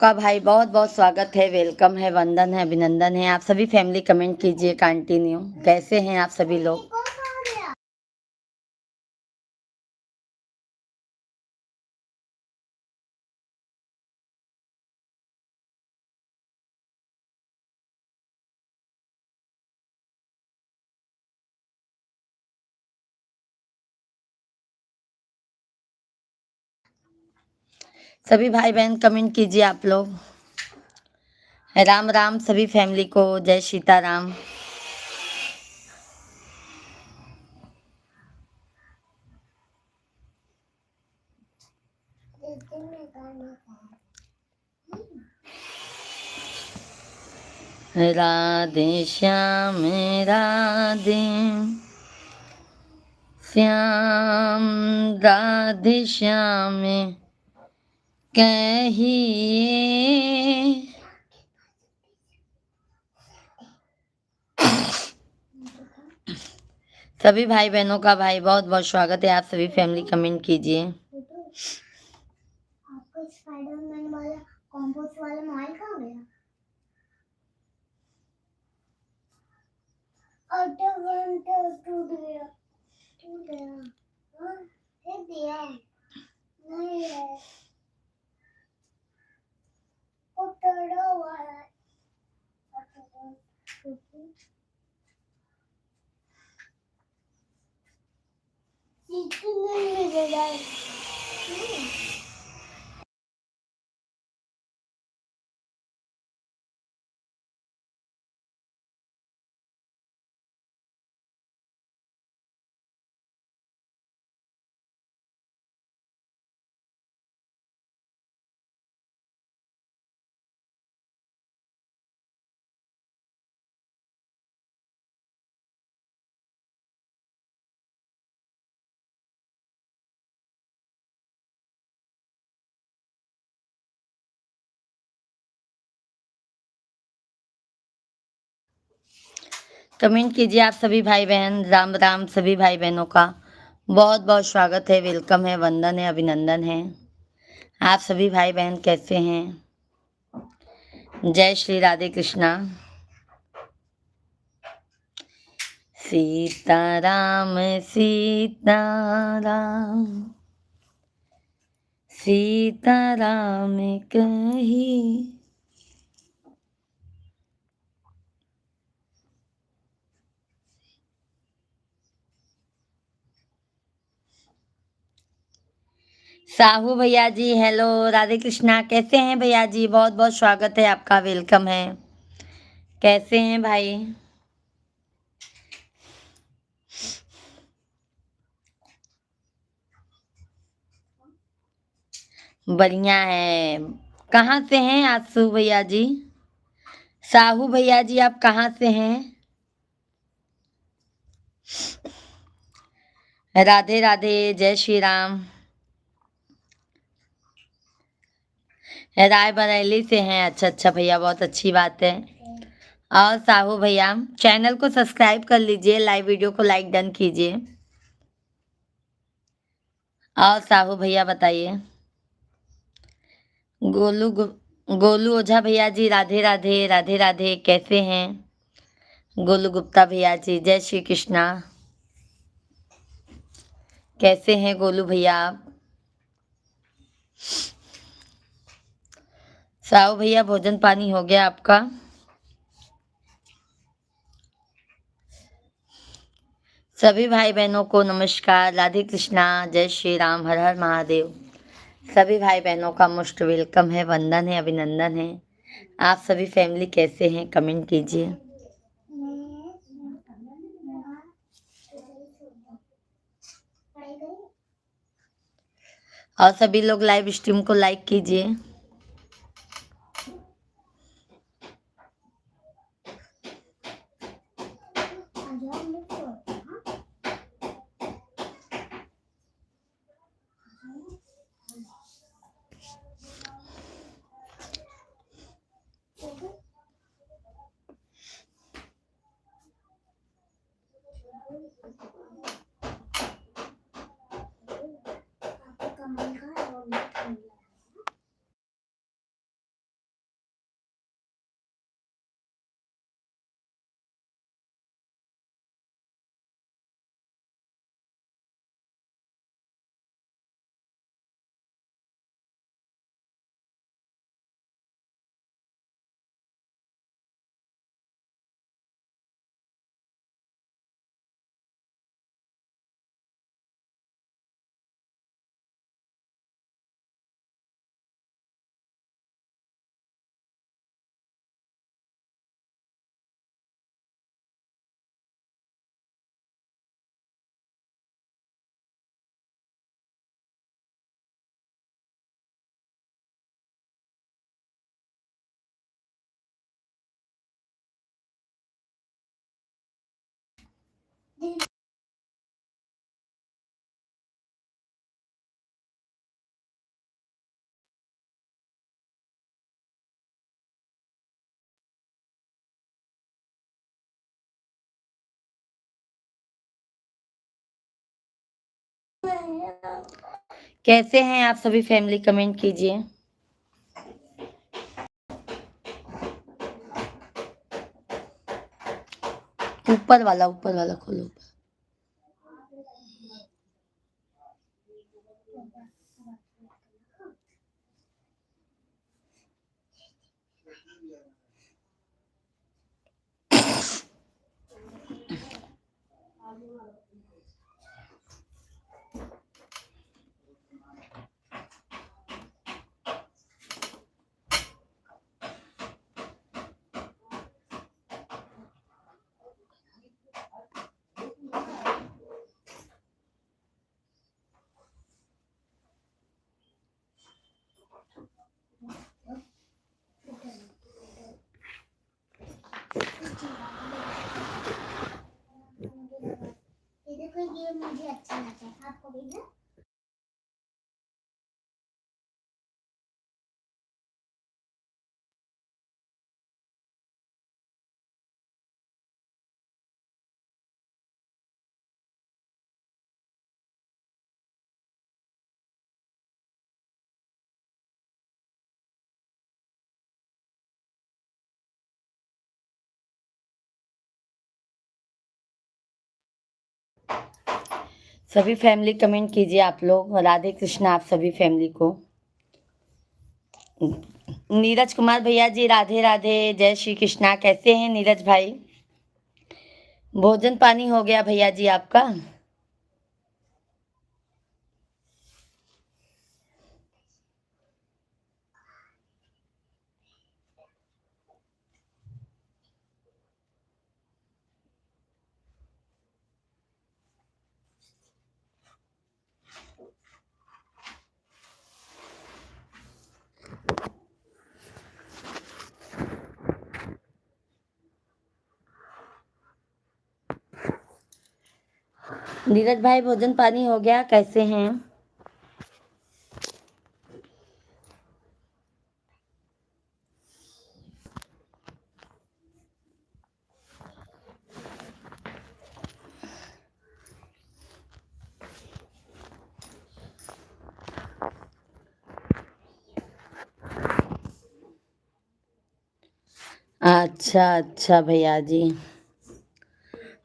का भाई बहुत बहुत स्वागत है, वेलकम है, वंदन है, अभिनंदन है। आप सभी फैमिली कमेंट कीजिए कंटिन्यू। कैसे हैं आप सभी लोग? सभी भाई बहन कमेंट कीजिए आप लोग। राम राम सभी फैमिली को, जय सीताराम। राधे श्याम राधे श्याम, राधे श्याम कहिए। सभी भाई बहनों का भाई बहुत बहुत स्वागत है। आप सभी फैमिली कमेंट कीजिए। आपका स्पाइडरमैन वाला कॉम्पोस्ट वाला मोबाइल कहाँ गया? टूट गया। हाँ, फेंक दिया। नहीं है, वो टूटा हुआ है। इतना नहीं गया है। कमेंट कीजिए आप सभी भाई बहन। राम राम सभी भाई बहनों का बहुत बहुत स्वागत है, वेलकम है, वंदन है, अभिनंदन है। आप सभी भाई बहन कैसे हैं? जय श्री राधे कृष्णा। सीताराम सीताराम सीताराम कही। साहू भैया जी हेलो, राधे कृष्णा। कैसे हैं भैया जी? बहुत बहुत स्वागत है आपका, वेलकम है। कैसे हैं भाई? बढ़िया है। कहाँ से हैं आसू भैया जी? साहू भैया जी आप कहाँ से हैं? राधे राधे, जय श्री राम। रायबरेली से हैं? अच्छा अच्छा भैया, बहुत अच्छी बात है। और साहू भैया चैनल को सब्सक्राइब कर लीजिए, लाइव वीडियो को लाइक डन कीजिए। और साहू भैया बताइए। गोलू ओझा भैया जी राधे राधे, राधे राधे। कैसे हैं गोलू गुप्ता भैया जी? जय श्री कृष्णा। कैसे हैं गोलू भैया आप? साहू भैया भोजन पानी हो गया आपका? सभी भाई बहनों को नमस्कार, राधे कृष्णा, जय श्री राम, हर हर महादेव। सभी भाई बहनों का मोस्ट वेलकम है, वंदन है, अभिनंदन है। आप सभी फैमिली कैसे हैं? कमेंट कीजिए। और सभी लोग लाइव स्ट्रीम को लाइक कीजिए। कैसे हैं आप सभी फैमिली, कमेंट कीजिए। ऊपर वाला खोलो। ये देखो, ये मुझे अच्छा लगता है, आपको भी ना? सभी फैमिली कमेंट कीजिए आप लोग। राधे कृष्णा आप सभी फैमिली को। नीरज कुमार भैया जी, राधे राधे, जय श्री कृष्णा। कैसे हैं नीरज भाई? भोजन पानी हो गया भैया जी आपका? नीरज भाई भोजन पानी हो गया? कैसे हैं? अच्छा अच्छा भैया जी।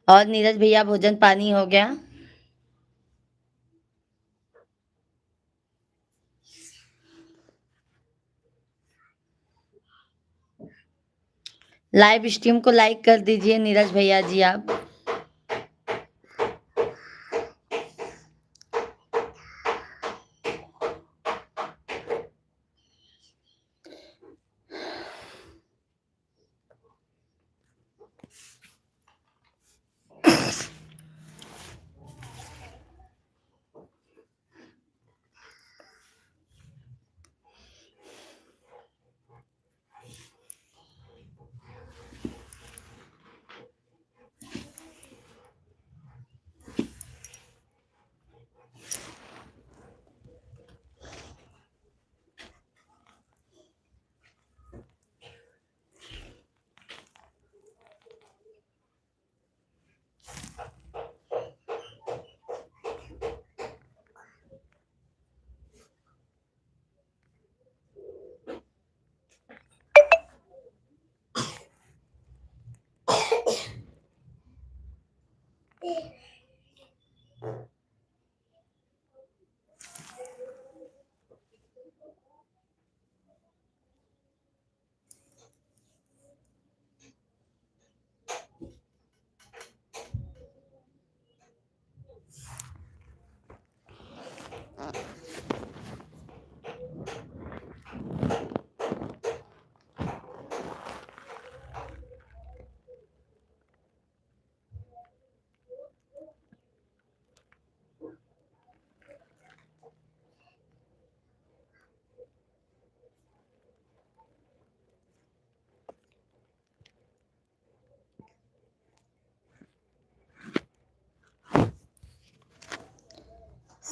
और नीरज भैया भोजन पानी हो गया? लाइव स्ट्रीम को लाइक कर दीजिए नीरज भैया जी आप।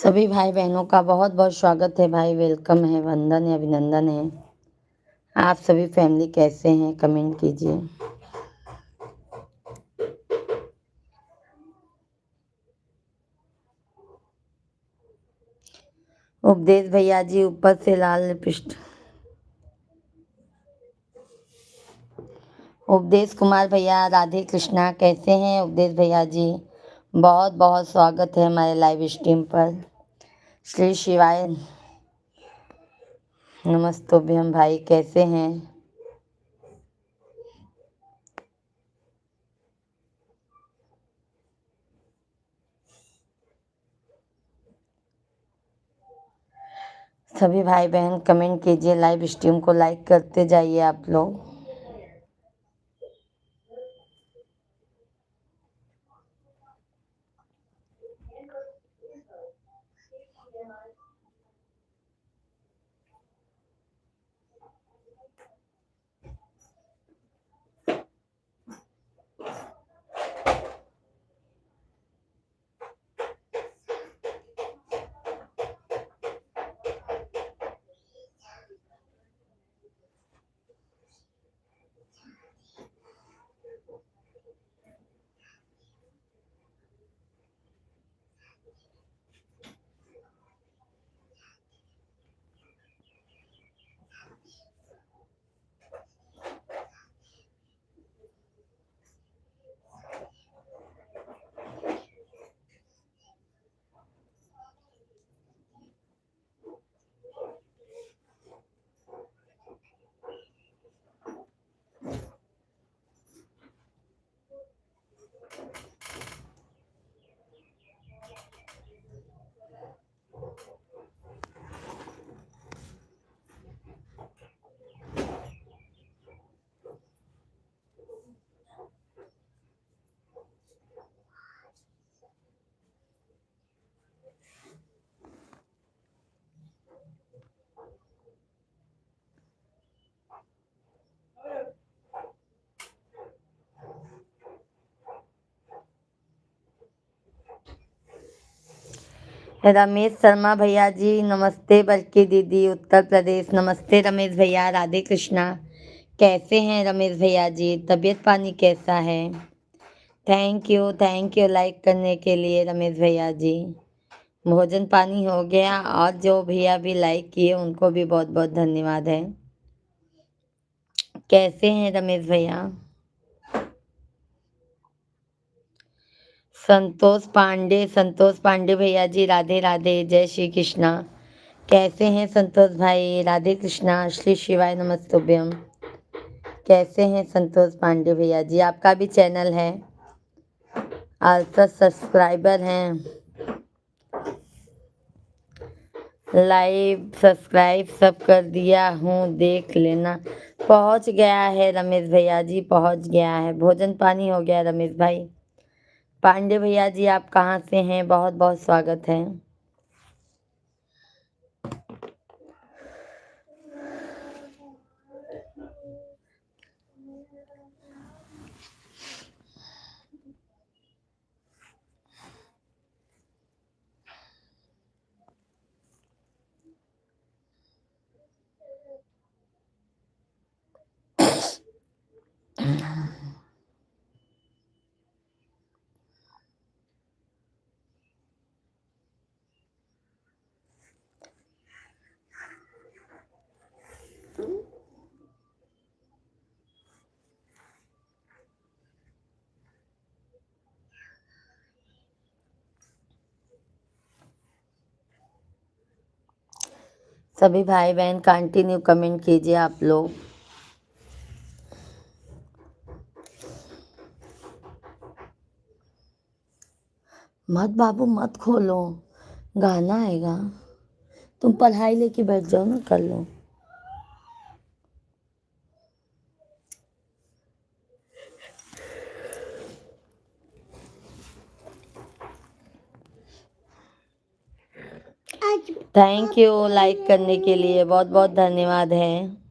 सभी भाई बहनों का बहुत बहुत स्वागत है भाई, वेलकम है, वंदन है, अभिनंदन है। आप सभी फैमिली कैसे हैं, कमेंट कीजिए। उपदेश भैया जी ऊपर से लाल लिपस्टिक। उपदेश कुमार भैया, राधे कृष्णा, कैसे हैं उपदेश भैया जी? बहुत बहुत स्वागत है हमारे लाइव स्ट्रीम पर। श्री शिवाय नमस्तुभ्यम भाई, कैसे हैं? सभी भाई बहन कमेंट कीजिए, लाइव स्ट्रीम को लाइक करते जाइए आप लोग। रमेश शर्मा भैया जी नमस्ते, बल्कि दीदी उत्तर प्रदेश, नमस्ते रमेश भैया, राधे कृष्णा, कैसे हैं रमेश भैया जी? तबीयत पानी कैसा है? थैंक यू लाइक करने के लिए रमेश भैया जी। भोजन पानी हो गया, और जो भैया भी लाइक किए उनको भी बहुत बहुत धन्यवाद है। कैसे हैं रमेश भैया? संतोष पांडे भैया जी, राधे राधे, जय श्री कृष्णा, कैसे हैं संतोष भाई? राधे कृष्णा, श्री शिवाय नमस्तुभ्यम, कैसे हैं संतोष पांडे भैया जी? आपका भी चैनल है, आल्सो सब्सक्राइबर हैं, लाइव सब्सक्राइब सब कर दिया हूँ, देख लेना। पहुँच गया है रमेश भैया जी, पहुँच गया है। भोजन पानी हो गया रमेश भाई। पांडे भैया जी आप कहाँ से हैं? बहुत बहुत स्वागत है। सभी भाई बहन कंटिन्यू कमेंट कीजिए आप लोग। मत बाबू मत खोलो, गाना आएगा। तुम पढ़ाई लेके बैठ जाओ ना, कर लो। थैंक यू लाइक करने के लिए, बहुत बहुत धन्यवाद है।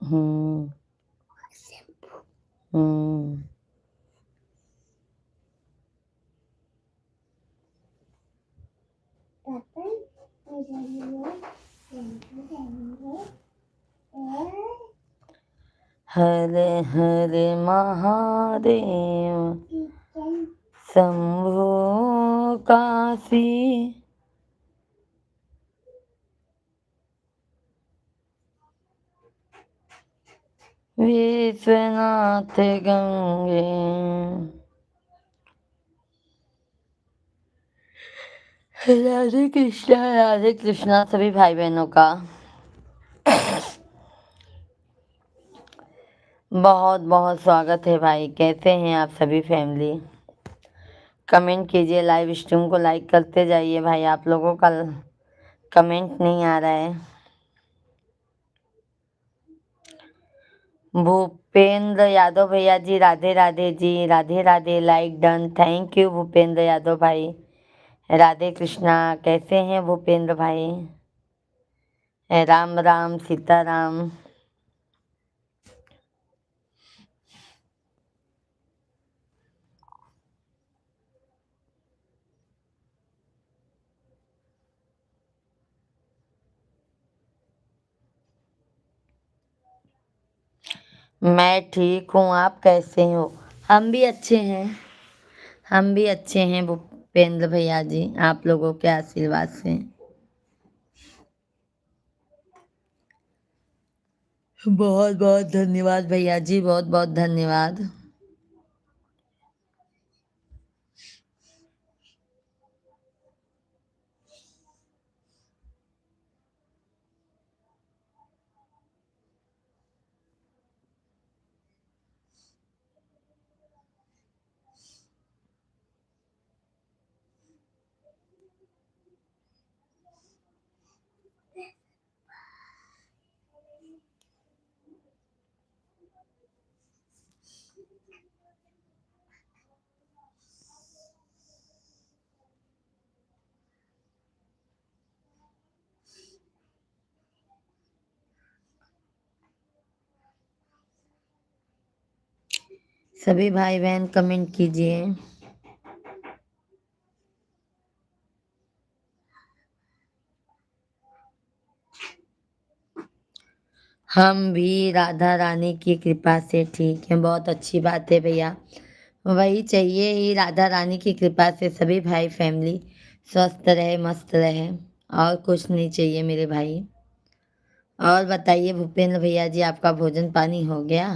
हम्म हम्म हर हर महादेव शंभो काशी विश्वनाथ गंगे। राधे कृष्णा सभी भाई बहनों का बहुत बहुत स्वागत है भाई। कैसे हैं आप सभी फैमिली? कमेंट कीजिए, लाइव स्ट्रीम को लाइक करते जाइए भाई। आप लोगों का कमेंट नहीं आ रहा है। भूपेंद्र यादव भैया ji, Radhe Radhe ji, Radhe Radhe, like done, thank you Bhupendra Yadav भाई। राधे कृष्णा, कैसे हैं भूपेंद्र भाई? राम राम सीताराम। मैं ठीक हूँ, आप कैसे हो? हम भी अच्छे हैं, हम भी अच्छे हैं भूपेंद्र भैया जी, आप लोगों के आशीर्वाद से। बहुत बहुत धन्यवाद भैया जी, बहुत बहुत धन्यवाद। सभी भाई बहन कमेंट कीजिए। हम भी राधा रानी की कृपा से ठीक हैं। बहुत अच्छी बात है भैया, वही चाहिए ही। राधा रानी की कृपा से सभी भाई फैमिली स्वस्थ रहे, मस्त रहे, और कुछ नहीं चाहिए मेरे भाई। और बताइए भूपेंद्र भैया जी, आपका भोजन पानी हो गया?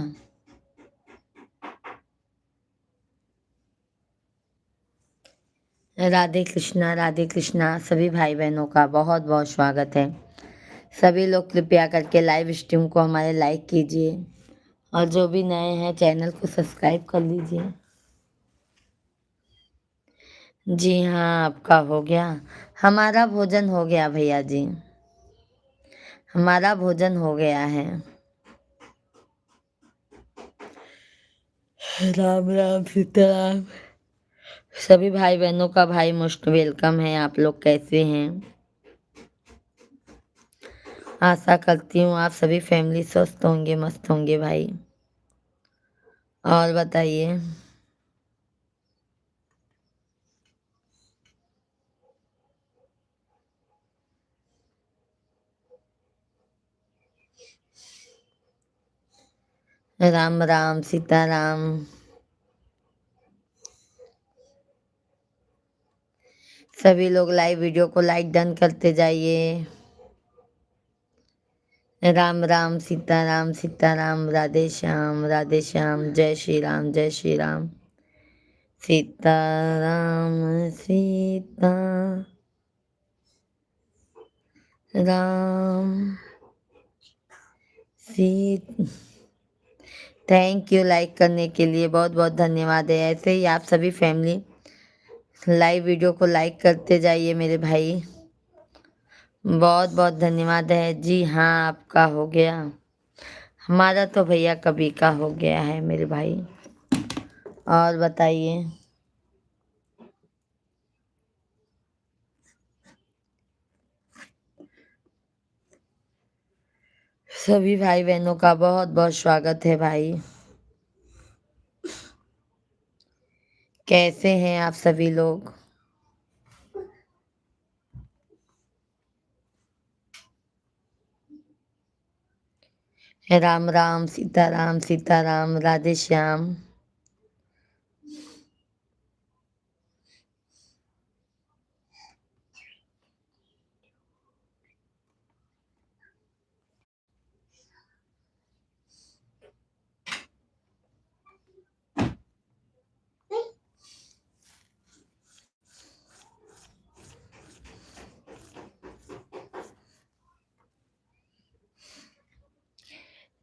राधे कृष्णा सभी भाई बहनों का बहुत बहुत स्वागत है। सभी लोग कृपया करके लाइव स्ट्रीम को हमारे लाइक कीजिए, और जो भी नए हैं चैनल को सब्सक्राइब कर लीजिए। जी हाँ, आपका हो गया? हमारा भोजन हो गया भैया जी, हमारा भोजन हो गया है। राम राम सीताराम। सभी भाई बहनों का भाई मोस्ट वेलकम है। आप लोग कैसे हैं? आशा करती हूँ आप सभी फैमिली स्वस्थ होंगे, मस्त होंगे भाई। और बताइए। राम राम सीताराम। सभी लोग लाइव वीडियो को लाइक डन करते जाइए। राम राम सीताराम सीताराम, राधे श्याम, जय श्री राम, जय श्री राम। सीताराम सीता राम सी। थैंक यू लाइक करने के लिए, बहुत बहुत धन्यवाद है। ऐसे ही आप सभी फैमिली लाइव वीडियो को लाइक करते जाइए मेरे भाई। बहुत बहुत धन्यवाद है। जी हाँ, आपका हो गया? हमारा तो भैया कभी का हो गया है मेरे भाई। और बताइए। सभी भाई बहनों का बहुत बहुत स्वागत है भाई। कैसे हैं आप सभी लोग? राम राम सीताराम सीताराम राधे श्याम।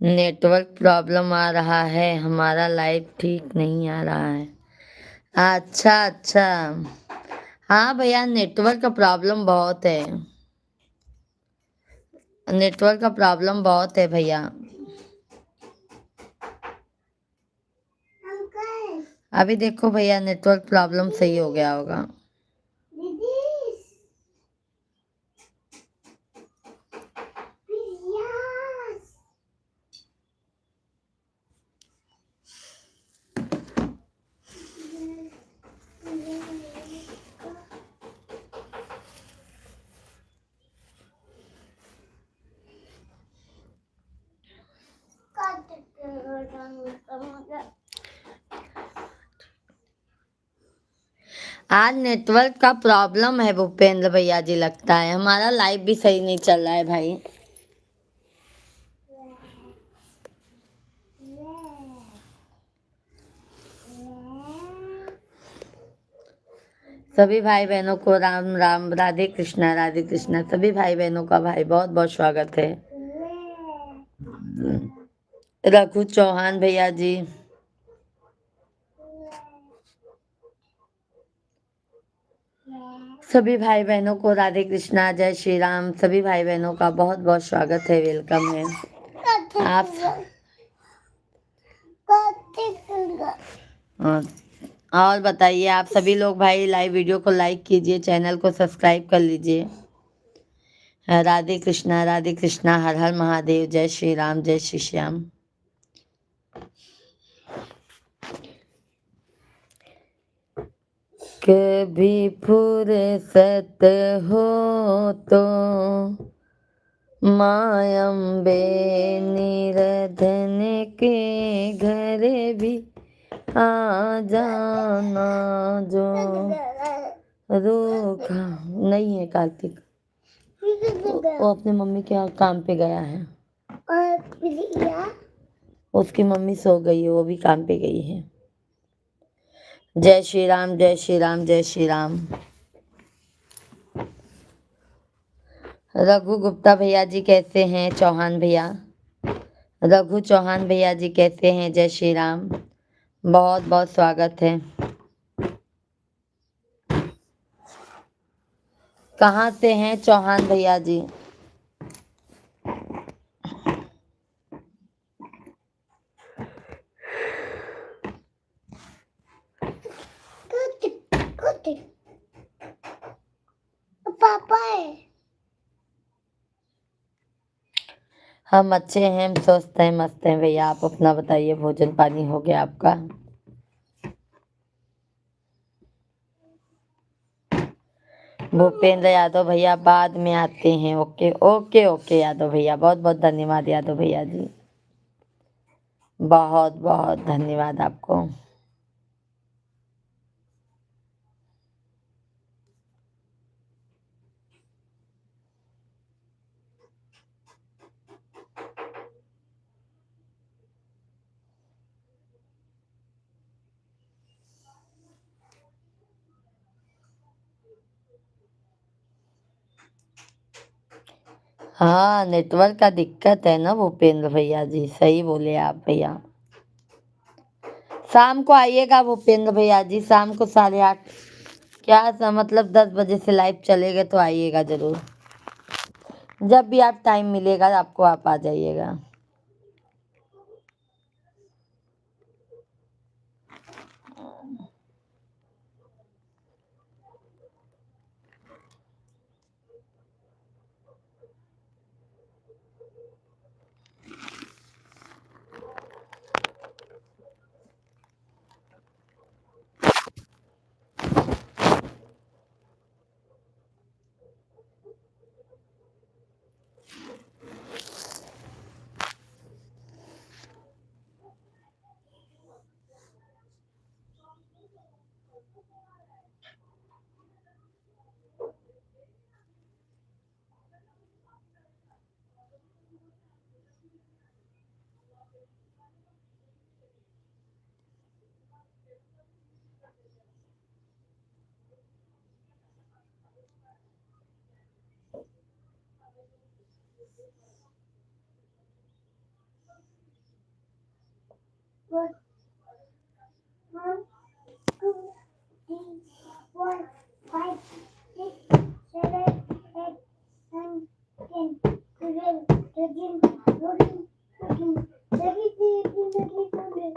नेटवर्क प्रॉब्लम आ रहा है, हमारा लाइव ठीक नहीं आ रहा है। अच्छा अच्छा। हाँ भैया, नेटवर्क का प्रॉब्लम बहुत है। नेटवर्क का प्रॉब्लम बहुत है भैया। अंकल अभी देखो भैया, नेटवर्क प्रॉब्लम सही हो गया होगा। दीदी यस आज नेटवर्क का प्रॉब्लम है भूपेंद्र भैया जी, लगता है हमारा लाइव भी सही नहीं चल रहा है भाई। सभी भाई बहनों को राम राम, राधे कृष्णा सभी भाई बहनों का भाई बहुत बहुत स्वागत है। रघु चौहान भैया जी, सभी भाई बहनों को राधे कृष्णा, जय श्री राम। सभी भाई बहनों का बहुत बहुत स्वागत है, वेलकम है आप। और बताइए आप सभी लोग भाई, लाइव वीडियो को लाइक कीजिए, चैनल को सब्सक्राइब कर लीजिए। राधे कृष्णा, हर हर महादेव, जय श्री राम, जय श्री श्याम। कभी फुर्सत हो तो माँ अम्बे निरधन के घर भी आ जाना, जो रूखा नहीं है कार्तिक, वो अपने मम्मी के यहाँ काम पे गया है। और प्रिया उसकी मम्मी सो गई है, वो भी काम पे गई है। जय श्री राम, जय श्री राम, जय श्री राम। रघु गुप्ता भैया जी कैसे हैं? चौहान भैया, रघु चौहान भैया जी कैसे हैं? जय श्री राम, बहुत बहुत स्वागत है। कहाँ से हैं चौहान भैया जी? कुछ पापा है। हम अच्छे हैं, हम स्वस्थ हैं, मस्त हैं भैया। आप अपना बताइए, भोजन पानी हो गया आपका? भूपेंद्र यादव भैया बाद में आते हैं। ओके ओके ओके यादव भैया, बहुत बहुत धन्यवाद यादव भैया जी, बहुत बहुत धन्यवाद आपको। हाँ, नेटवर्क का दिक्कत है ना भूपेंद्र भैया जी, सही बोले आप भैया। शाम को आइएगा भूपेंद्र भैया जी, शाम को 8:30, मतलब 10 बजे से लाइव चलेगा, तो आइएगा जरूर। जब भी आप टाइम मिलेगा आपको, आप आ जाइएगा। One, one, two, three, four, 5, 6, 7, 8, 9, 10, 11, 13, 14, 15, 16, 17, 18, 19.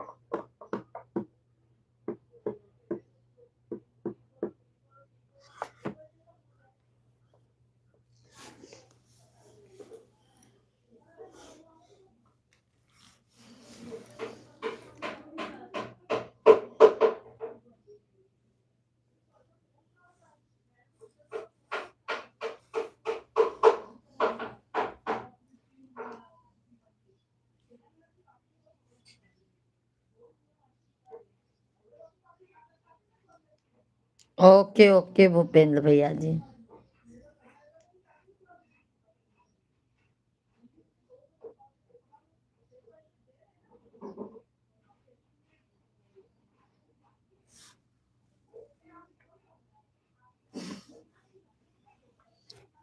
Okay okay Bhupendra भैया जी।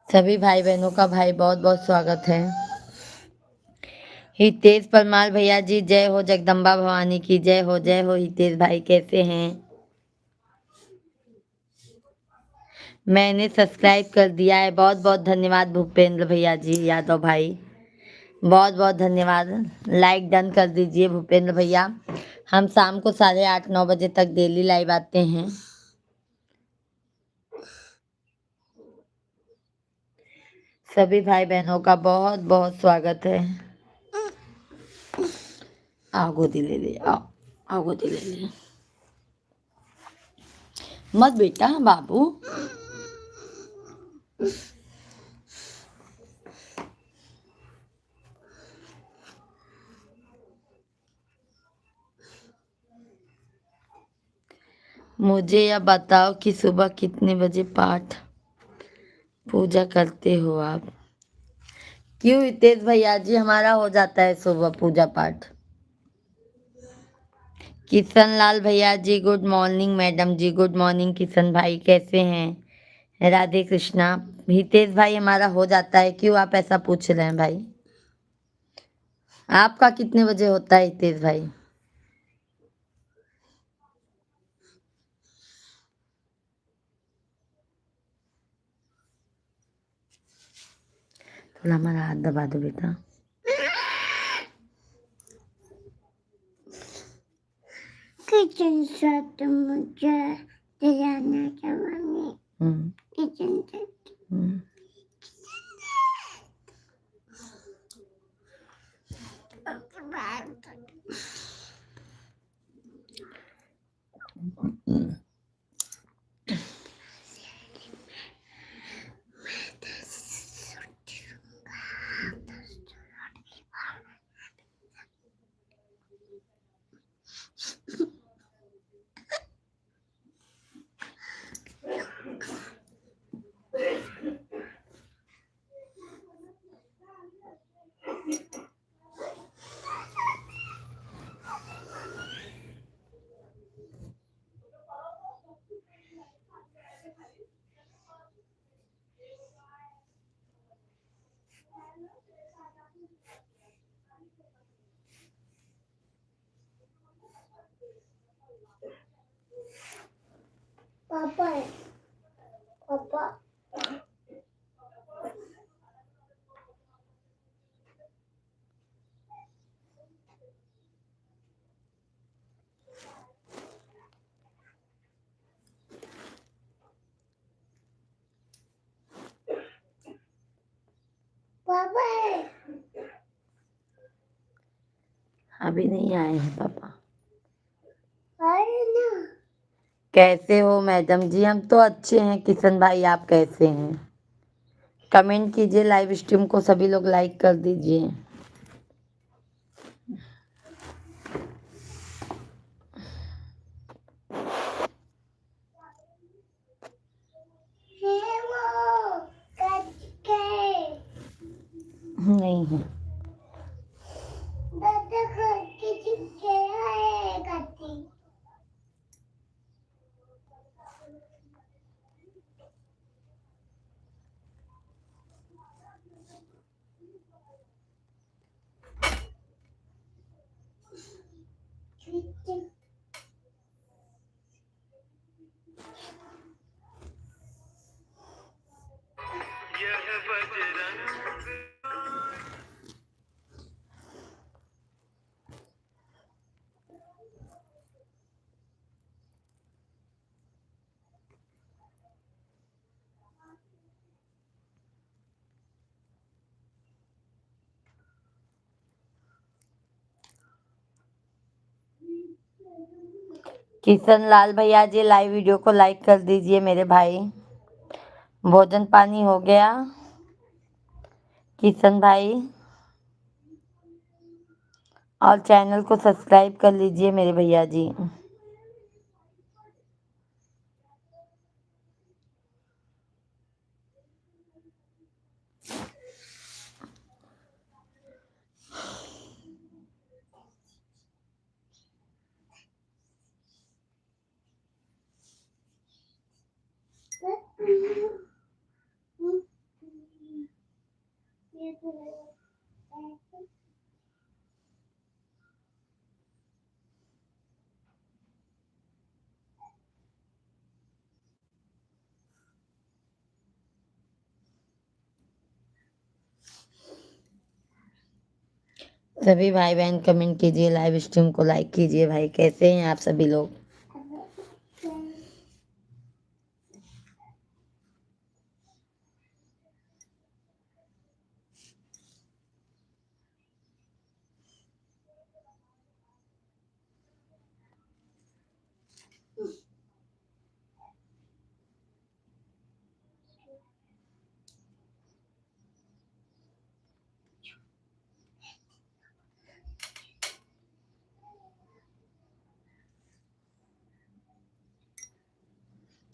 सभी भाई बहनों का भाई बहुत बहुत स्वागत है। हितेश परमार भैया जी, जय हो जगदम्बा भवानी की जय हो, जय हो हितेश भाई, कैसे हैं? मैंने सब्सक्राइब कर दिया है, बहुत बहुत धन्यवाद भूपेंद्र भैया जी, यादव भाई, बहुत बहुत धन्यवाद। लाइक डन कर दीजिए भूपेंद्र भैया। हम शाम को 8:30-9 बजे तक डेली लाइव आते हैं। सभी भाई बहनों का बहुत बहुत स्वागत है। आओ गोदी ले ले, आओ आओ गोदी ले ले। मत बेटा बाबू। मुझे यह बताओ कि सुबह कितने बजे पाठ पूजा करते हो आप? क्यों हितेश भैया जी, हमारा हो जाता है सुबह पूजा पाठ। किशन लाल भैया जी, गुड मॉर्निंग। मैडम जी गुड मॉर्निंग। किशन भाई कैसे हैं? राधे कृष्णा। हितेश भाई हमारा हो जाता है, क्यों आप ऐसा पूछ रहे हैं भाई? आपका कितने बजे होता है हितेश भाई? थोड़ा हमारा हाथ दबा दो बेटा। किचन सेट मुझे डिजाइनर करवानी। Kitchen set. पापा है, पापा। पापा है। अभी नहीं आए हैं पापा। आए ना। कैसे हो मैडम जी? हम तो अच्छे हैं। किशन भाई आप कैसे हैं? कमेंट कीजिए, लाइव स्ट्रीम को सभी लोग लाइक कर दीजिए। है वो कच के। नहीं है। दादा का किशन लाल भैया जी लाइव वीडियो को लाइक कर दीजिए मेरे भाई। भोजन पानी हो गया किशन भाई? और चैनल को सब्सक्राइब कर लीजिए मेरे भैया जी। सभी भाई बहन कमेंट कीजिए, लाइव स्ट्रीम को लाइक कीजिए। भाई कैसे हैं आप सभी लोग?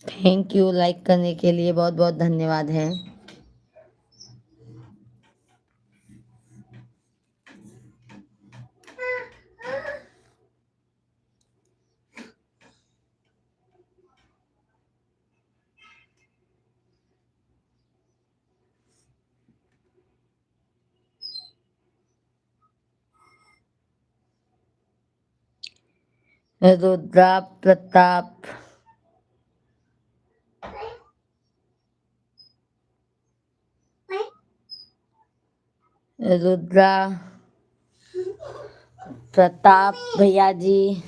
थैंक यू, लाइक करने के लिए बहुत बहुत धन्यवाद है। रुद्रा प्रताप, रुद्रा प्रताप भैया जी,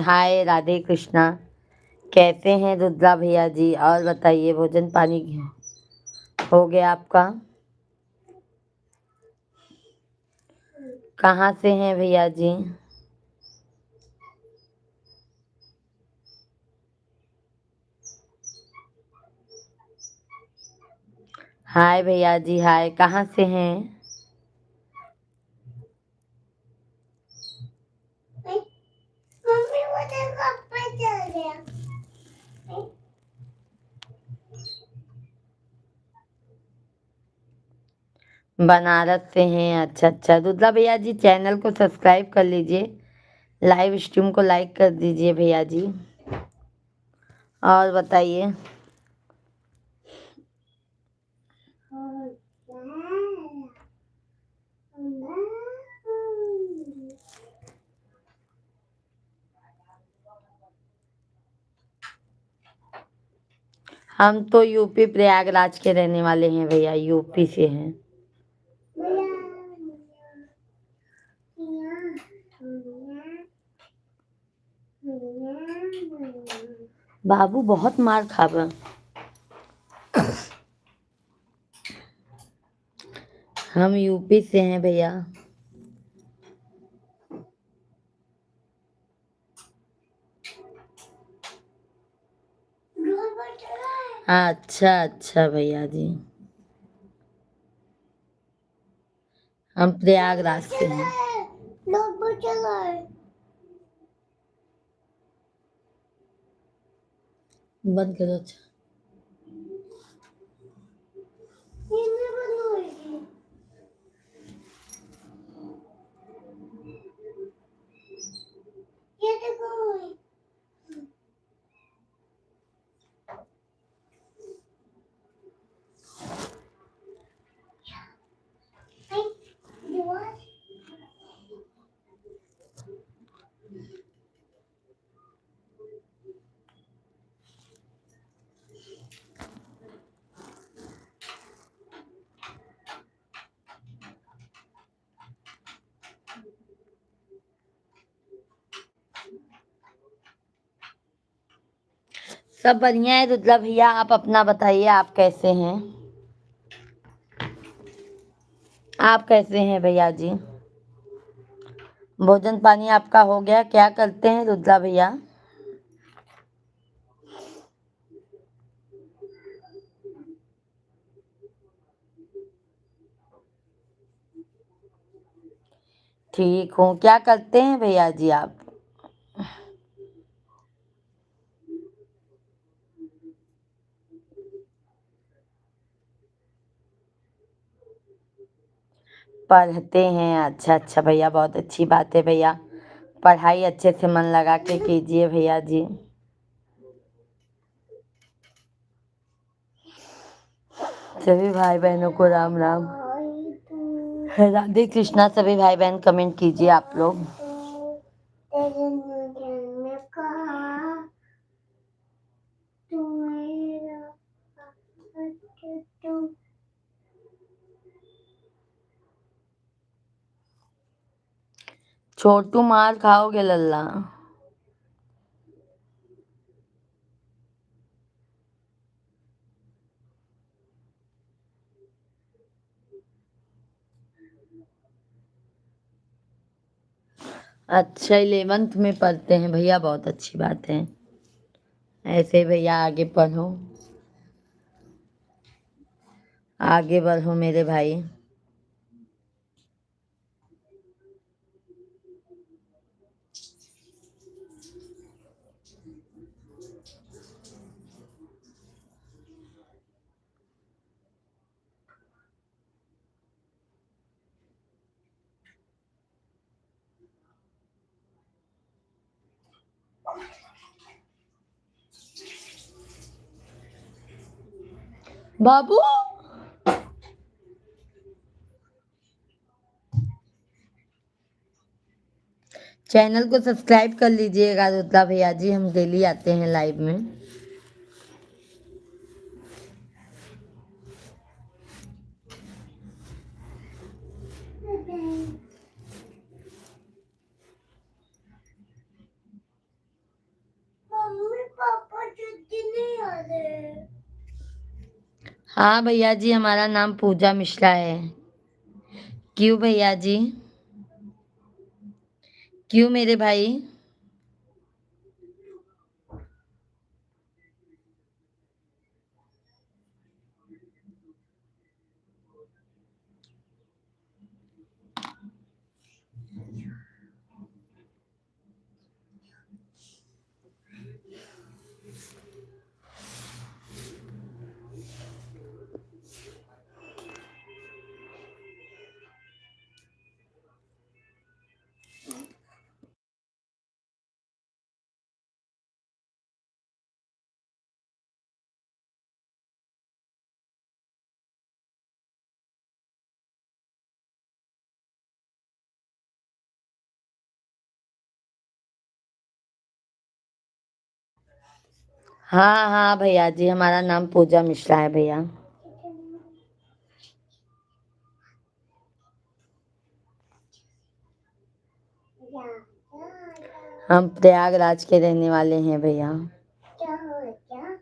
हाय राधे कृष्णा। कैसे हैं रुद्रा भैया जी? और बताइए, भोजन पानी हो गया आपका? कहाँ से हैं भैया जी? हाय भैया जी, हाय। कहाँ से हैं? मम्मी मुझे कपड़े चल गया। बनारस से हैं? अच्छा अच्छा। रुद्रा भैया जी चैनल को सब्सक्राइब कर लीजिए, लाइव स्ट्रीम को लाइक कर दीजिए भैया जी। और बताइए। हम तो यूपी प्रयागराज के रहने वाले हैं भैया, यूपी से हैं। बाबू बहुत मार खाबा। हम यूपी से हैं भैया। अच्छा अच्छा भैया जी, हम प्रयागराज से हैं। बंद करो। अच्छा, ये देखो सब बढ़िया है रुद्रा भैया, आप अपना बताइए, आप कैसे हैं? आप कैसे हैं भैया जी? भोजन पानी आपका हो गया? क्या करते हैं रुद्रा भैया? ठीक हूँ। क्या करते हैं भैया जी आप? पढ़ते हैं। अच्छा अच्छा भैया, बहुत अच्छी बात है भैया। पढ़ाई अच्छे से मन लगा के कीजिए भैया जी। सभी भाई बहनों को राम राम, राधे कृष्णा। सभी भाई बहन कमेंट कीजिए आप लोग। तेरे में कहा तू मेरा तू छोटू मार खाओगे लल्ला। अच्छा 11th में पढ़ते हैं भैया, बहुत अच्छी बात है। ऐसे भैया आगे पढ़ो, आगे बढ़ो मेरे भाई। बाबू, चैनल को सब्सक्राइब कर लीजिएगा रुद्रा भैया जी, हम डेली आते हैं लाइव में। मम्मी पापा छुट्टी नहीं आ रहे। हाँ भैया जी, हमारा नाम पूजा मिश्रा है। क्यों भैया जी? क्यों मेरे भाई? हाँ हाँ भैया जी, हमारा नाम पूजा मिश्रा है भैया। हम प्रयागराज के रहने वाले हैं भैया। क्या हो क्या?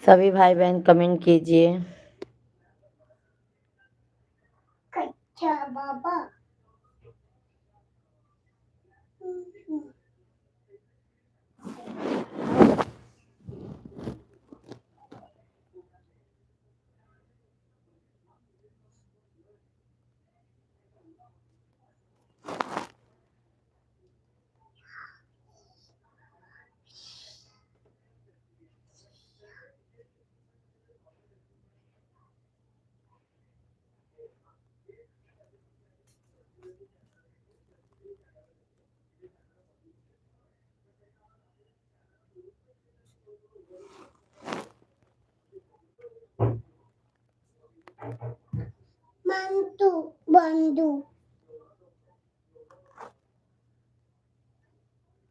सभी भाई बहन कमेंट कीजिए। कच्चा बाबा। मंटू बंदू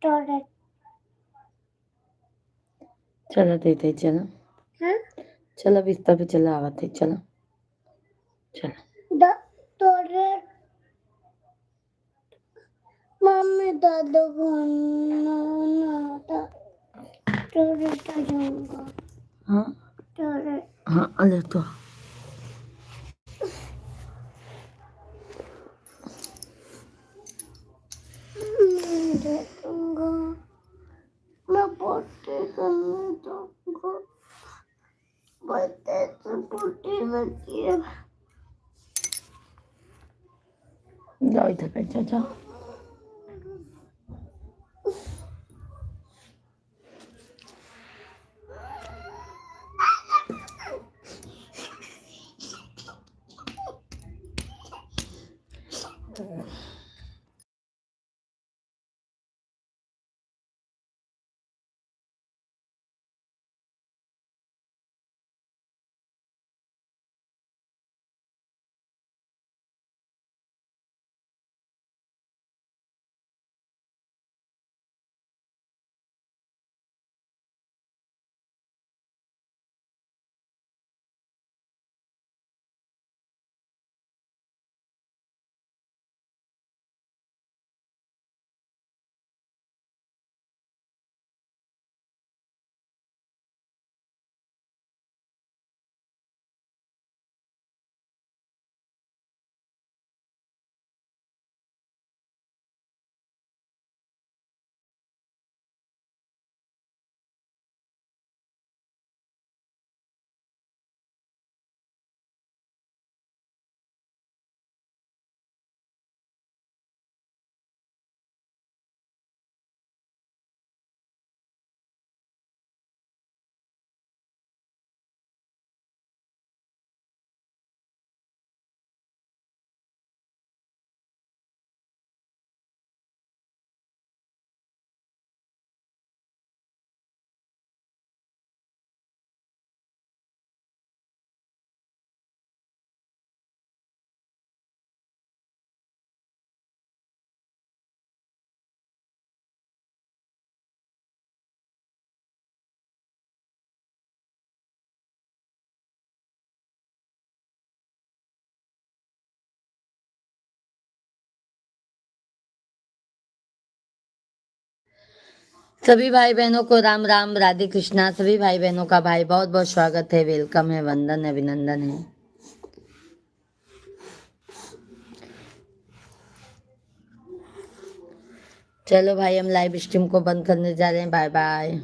टॉयलेट चलो देते चलो, हाँ चलो बिस्तर पे चलो आवत है, चलो चलो। द टॉयलेट मम्मी दादा खाना ना टॉयलेट आ जाऊंगा हाँ टॉयलेट हाँ अले तो मैं देखूंगा मैं पोटी करने जाऊंगा बर्थडे से पोटी लगी है जाओ इधर बैठ जाओ, जाओ। सभी भाई बहनों को राम राम, राधे कृष्णा। सभी भाई बहनों का भाई बहुत बहुत स्वागत है, वेलकम है, वंदन है, अभिनंदन है। चलो भाई हम लाइव स्ट्रीम को बंद करने जा रहे हैं, बाय बाय।